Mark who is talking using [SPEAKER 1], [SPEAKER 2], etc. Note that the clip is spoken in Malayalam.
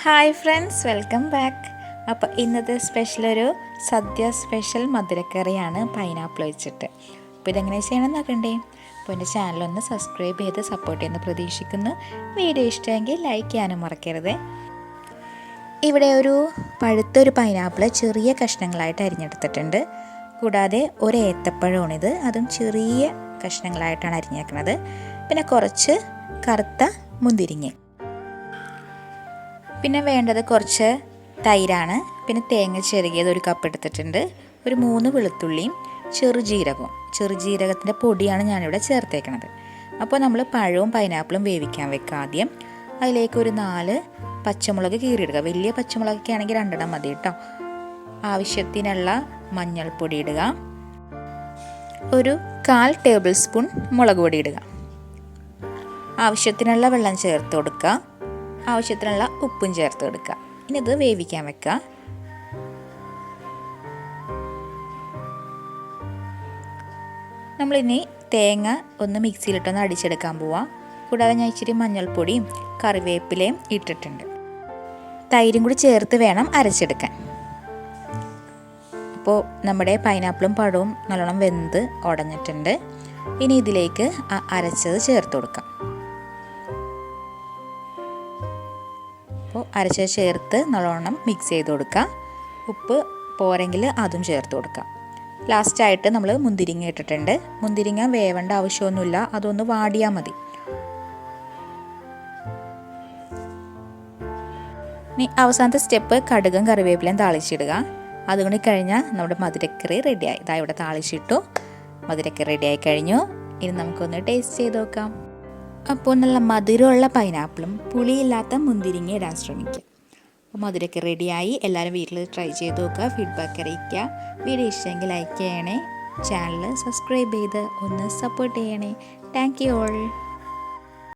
[SPEAKER 1] Hi friends, welcome back. അപ്പോൾ ഇന്നത്തെ സ്പെഷ്യലൊരു സദ്യ സ്പെഷ്യൽ മധുരക്കറിയാണ് പൈനാപ്പിൾ വെച്ചിട്ട്. അപ്പോൾ ഇതെങ്ങനെ ചെയ്യണമെന്ന് നോക്കണ്ടേ? അപ്പോൾ എൻ്റെ ചാനലൊന്ന് സബ്സ്ക്രൈബ് ചെയ്ത് സപ്പോർട്ട് ചെയ്യുന്ന പ്രതീക്ഷിക്കുന്നു. വീഡിയോ ഇഷ്ടമെങ്കിൽ ലൈക്ക് ചെയ്യാനും മറക്കരുത്. ഇവിടെ ഒരു പഴുത്തൊരു പൈനാപ്പിൾ ചെറിയ കഷ്ണങ്ങളായിട്ട് അരിഞ്ഞെടുത്തിട്ടുണ്ട്. കൂടാതെ ഒരു ഏത്തപ്പഴമാണിത്, അതും ചെറിയ കഷ്ണങ്ങളായിട്ടാണ് അരിഞ്ഞേക്കുന്നത്. പിന്നെ കുറച്ച് കറുത്ത മുന്തിരിങ്ങ, പിന്നെ വേണ്ടത് കുറച്ച് തൈരാണ്. പിന്നെ തേങ്ങ ചിരകിയത് ഒരു കപ്പ് എടുത്തിട്ടുണ്ട്. ഒരു 3 വെളുത്തുള്ളിയും ചെറുജീരകത്തിൻ്റെ പൊടിയാണ് ഞാനിവിടെ ചേർത്തേക്കണത്. അപ്പോൾ നമ്മൾ പഴവും പൈനാപ്പിളും വേവിക്കാൻ വെക്കുക ആദ്യം. അതിലേക്ക് ഒരു 4 പച്ചമുളക് കീറിയിടുക. വലിയ പച്ചമുളകൊക്കെ ആണെങ്കിൽ 2 എണ്ണം മതി കേട്ടോ. ആവശ്യത്തിനുള്ള മഞ്ഞൾപ്പൊടി ഇടുക. ഒരു 1/4 ടേബിൾ സ്പൂൺ മുളക് പൊടി ഇടുക. ആവശ്യത്തിനുള്ള വെള്ളം ചേർത്ത് കൊടുക്കുക. ആവശ്യത്തിനുള്ള ഉപ്പും ചേർത്ത് കൊടുക്കുക. ഇനി ഇത് വേവിക്കാൻ വെക്കുക. നമ്മളിനി തേങ്ങ ഒന്ന് മിക്സിയിലിട്ടൊന്ന് അടിച്ചെടുക്കാൻ പോവാം. കൂടാതെ ഞാൻ ഇച്ചിരി മഞ്ഞൾപ്പൊടിയും കറിവേപ്പിലയും ഇട്ടിട്ടുണ്ട്. തൈരും കൂടി ചേർത്ത് വേണം അരച്ചെടുക്കാൻ. അപ്പോൾ നമ്മുടെ പൈനാപ്പിളും പഴവും നല്ലോണം വെന്ത് ഉടഞ്ഞിട്ടുണ്ട്. ഇനി ഇതിലേക്ക് അരച്ചത് ചേർത്ത് കൊടുക്കാം. അപ്പോൾ അരച്ചത് ചേർത്ത് നല്ലോണം മിക്സ് ചെയ്ത് കൊടുക്കുക. ഉപ്പ് പോരെങ്കിൽ അതും ചേർത്ത് കൊടുക്കാം. ലാസ്റ്റായിട്ട് നമ്മൾ മുന്തിരിങ്ങ ഇട്ടിട്ടുണ്ട്. മുന്തിരിങ്ങ വേവേണ്ട ആവശ്യമൊന്നുമില്ല, അതൊന്ന് വാടിയാൽ മതി. ഇനി അവസാനത്തെ സ്റ്റെപ്പ് കടുകും കറിവേപ്പിലയും താളിച്ചിടുക. അതുകൊണ്ട് കഴിഞ്ഞാൽ നമ്മുടെ മധുരക്കറി റെഡിയായി. ഇതാ ഇവിടെ താളിച്ചിട്ടു. മധുരക്കറി റെഡിയായി കഴിഞ്ഞു. ഇനി നമുക്കൊന്ന് ടേസ്റ്റ് ചെയ്ത് നോക്കാം. അപ്പോൾ നല്ല മധുരമുള്ള പൈനാപ്പിളും പുളിയില്ലാത്ത മുന്തിരിങ്ങ ഇടാൻ ശ്രമിക്കുക. അപ്പോൾ മധുരമൊക്കെ റെഡിയായി. എല്ലാവരും വീട്ടിൽ ട്രൈ ചെയ്ത് നോക്കുക, ഫീഡ്ബാക്ക് അറിയിക്കുക. വീഡിയോ ഇഷ്ടമെങ്കിൽ ലൈക്ക് ചെയ്യണേ, ചാനൽ സബ്സ്ക്രൈബ് ചെയ്ത് ഒന്ന് സപ്പോർട്ട് ചെയ്യണേ. Thank you all.